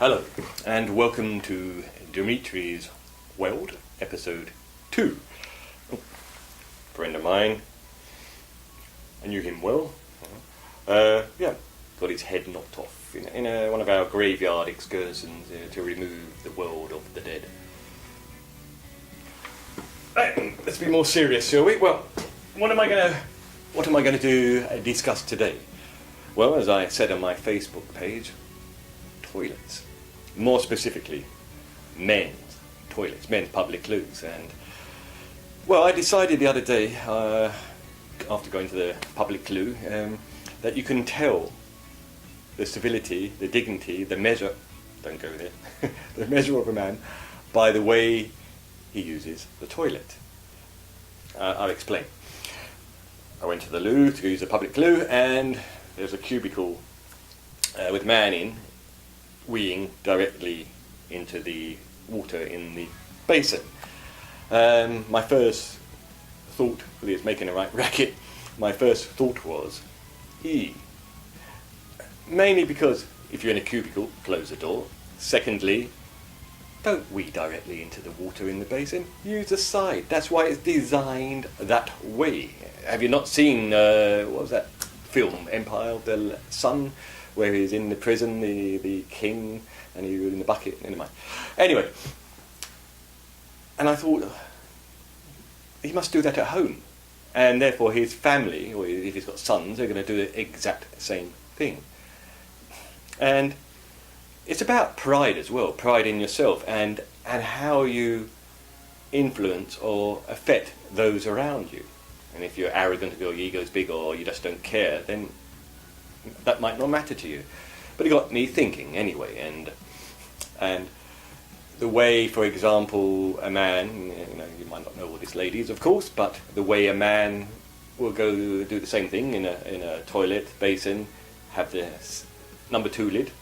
Hello, and welcome to Demetri's World, Episode 2. Friend of mine, I knew him well. Got his head knocked off in one of our graveyard excursions to remove the world of the dead. Let's be more serious, shall we? Well, what am I going to discuss today? Well, as I said on my Facebook page, toilets. More specifically, men's toilets, men's public loos. And, well, I decided the other day, after going to the public loo, that you can tell the civility, the dignity, the measure, don't go there, the measure of a man by the way he uses the toilet. I'll explain. I went to the loo to use the public loo, and there's a cubicle with a man in, weeing directly into the water in the basin. My first thought, really it's making a right racket, my first thought was, mainly because if you're in a cubicle, close the door. Secondly, don't wee directly into the water in the basin, use the side. That's why it's designed that way. Have you not seen, what was that film, Empire of the Sun, where he's in the prison, the king, and he was in the bucket, never mind. Anyway, and I thought, he must do that at home, and therefore his family, or if he's got sons, they're going to do the exact same thing. And it's about pride as well, pride in yourself, and how you influence or affect those around you. And if you're arrogant, or your ego's big, or you just don't care, then that might not matter to you. But it got me thinking anyway, and the way, for example, a man, you might not know all these ladies, of course, but the way a man will go do the same thing in a toilet basin, have the number 2 lid,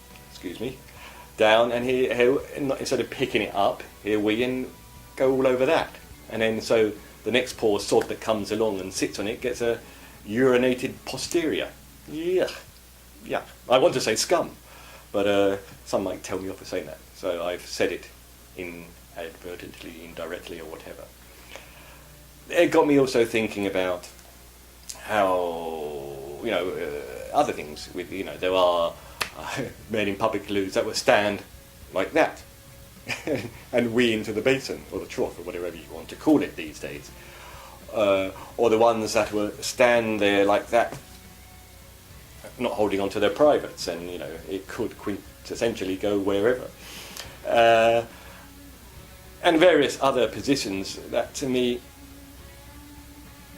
down, and he'll instead of picking it up, he'll wee and go all over that. And then so the next poor sod that comes along and sits on it gets a urinated posterior. Yeah. I want to say scum, but some might tell me off for saying that. So I've said it inadvertently, indirectly, or whatever. It got me also thinking about how, other things. With there are men in public loos that would stand like that and wee into the basin, or the trough, or whatever you want to call it these days. Or the ones that will stand there like that, not holding on to their privates, and it could quintessentially go wherever. And various other positions that, to me,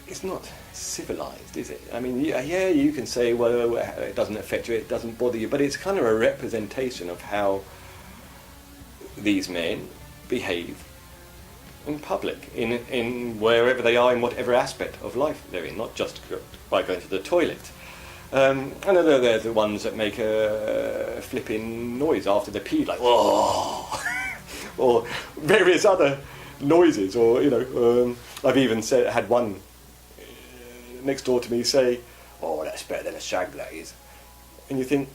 it's not civilized, is it? I mean, yeah, you can say, well, it doesn't affect you, it doesn't bother you, but it's kind of a representation of how these men behave in public, in wherever they are, in whatever aspect of life they're in, not just by going to the toilet. I know they're the ones that make a flipping noise after they pee, like, whoa, or various other noises, or, I've even had one next door to me say, oh, that's better than a shag, that is. And you think,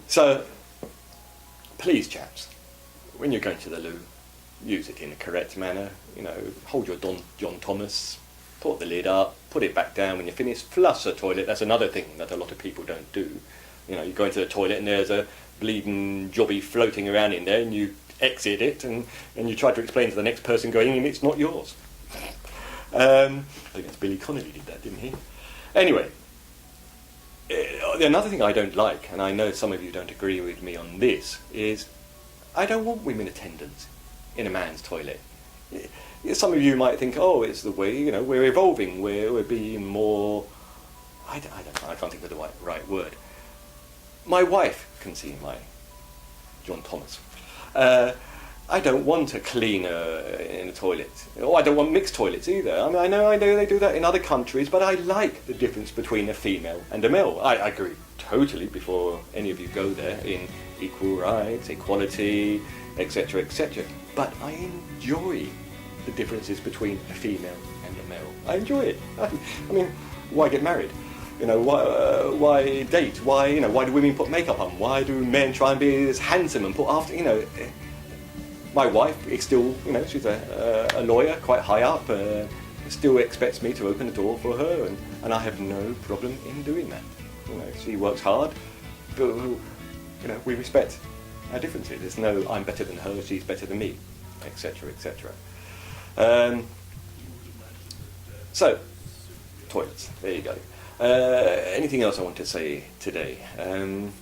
so, please, chaps, when you're going to the loo, use it in a correct manner, hold your John Thomas, put the lid up, put it back down when you're finished, flush the toilet. That's another thing that a lot of people don't do. You go into the toilet and there's a bleeding jobby floating around in there, and you exit it, and you try to explain to the next person going in, it's not yours. I think that's Billy Connolly did that, didn't he? Anyway, another thing I don't like, and I know some of you don't agree with me on this, is I don't want women attendants in a man's toilet. Some of you might think, oh, it's the way, we're evolving, we're being more, I don't know, I can't think of the right word. My wife can see my John Thomas. I don't want a cleaner in a toilet. I don't want mixed toilets either. I mean, I know they do that in other countries, but I like the difference between a female and a male. I agree totally, before any of you go there, in equal rights, equality, etc., etc. But I enjoy the differences between a female and a male. I enjoy it. I mean, why get married? why date? Why why do women put makeup on? Why do men try and be as handsome and put after? My wife is still she's a lawyer, quite high up. Still expects me to open the door for her, and I have no problem in doing that. She works hard, but we respect our differences. There's no I'm better than her, she's better than me, etc., etc. So, toilets. There you go. Anything else I want to say today? I'm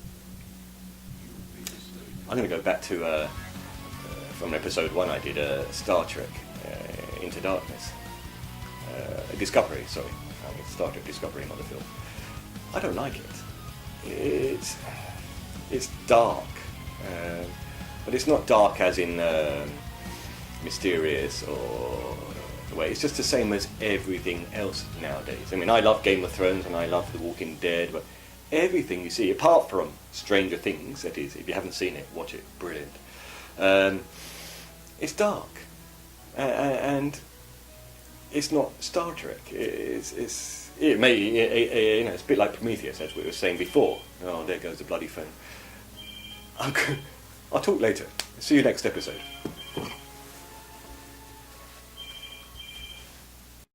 going to go back to from episode 1. I did Star Trek Into Darkness. Discovery, sorry. Star Trek Discovery, not the film. I don't like it. It's dark, but it's not dark as in mysterious or the way. It's just the same as everything else nowadays. I mean, I love Game of Thrones and I love The Walking Dead, but everything you see, apart from Stranger Things, that is, if you haven't seen it, watch it. Brilliant. It's dark, and it's not Star Trek. It's a bit like Prometheus, as we were saying before. Oh, there goes the bloody phone. I'll talk later. See you next episode.